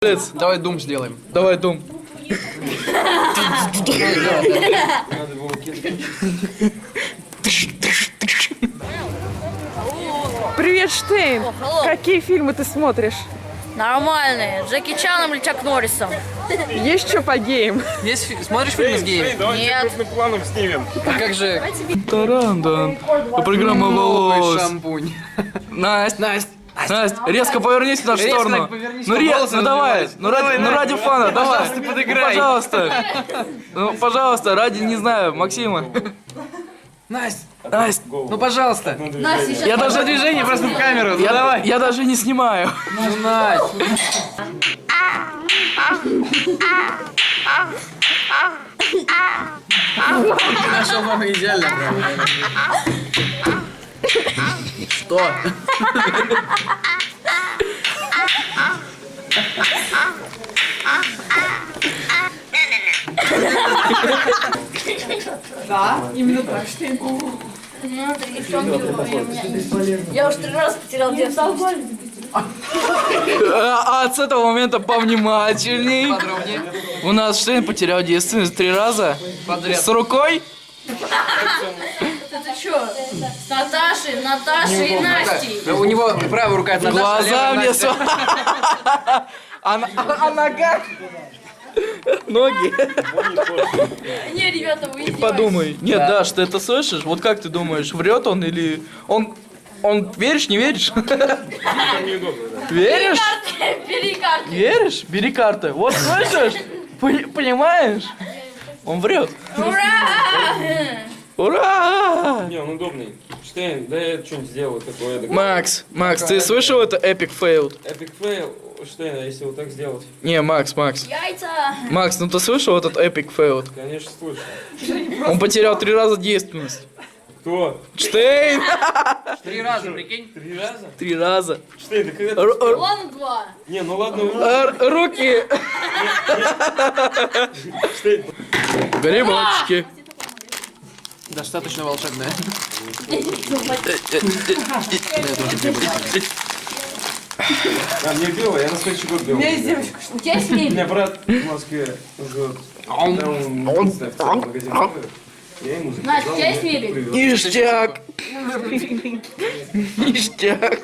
Давай дум сделаем. Давай, Дум. Привет, Штейн! Алло. Какие фильмы ты смотришь? Нормальные. Джеки Чаном или Чак Норрисом? Есть что по геям? Смотришь фильмы с геями? Нет. Крупным планом снимем. А как же Тарандан. Программа новый волос. шампунь? Настя, Настя, Настя, резко повернись в нашу Резко сторону. повернись, Ну, чтобы волосы ну давай, развивались. ну ради фана, давай. Пожалуйста, подыграй. Ну, пожалуйста. Ну, пожалуйста, ради, не знаю, Максима. Настя, Настя, ну пожалуйста. Настя, сейчас я даже Движение просто в камеру, ну давай. я даже не снимаю. Ну, Настя. Ты нашел маму идеально. Что? Я уже 3 раза потерял девственность. А с этого момента повнимательней. Подробнее. У нас Штейн потерял девственность 3 раза. Подряд. С рукой. Это что? С Наташей и Настей. Да у него правая рука от Наташи, Глаза левая мне Настя. А нога? Ноги. Не, ребята, вы издеваетесь. Подумай. Нет, Даш, ты это слышишь? Вот как ты думаешь, врет он или... Он веришь, не веришь? Веришь? Бери карты. Веришь? Бери карты. Вот слышишь? Понимаешь? Он врет. Ура! Ура! Не, он удобный. Штейн, да я что-нибудь сделаю такое. Макс, ты слышал это epic fail? Эпик фейл. Штейн, а если вот так сделать? Не, Макс. Яйца. Макс, ну ты слышал этот epic fail? Конечно, слышу. Он потерял 3 раза девственность. Кто? Штейн! 3 раза, прикинь. 3 раза? 3 раза. Штейн, да когда ты... Ладно, 2. Не, ну ладно. Руки! Штейн, Грибочки. Достаточно волшебная. мне белое, я на следующий год белый. У тебя есть У время? меня брат в Москве живет. Там он в целом магазин ходит. Я ему Настя, у тебя есть заказал, мебель? привез. Ништяк. Ништяк.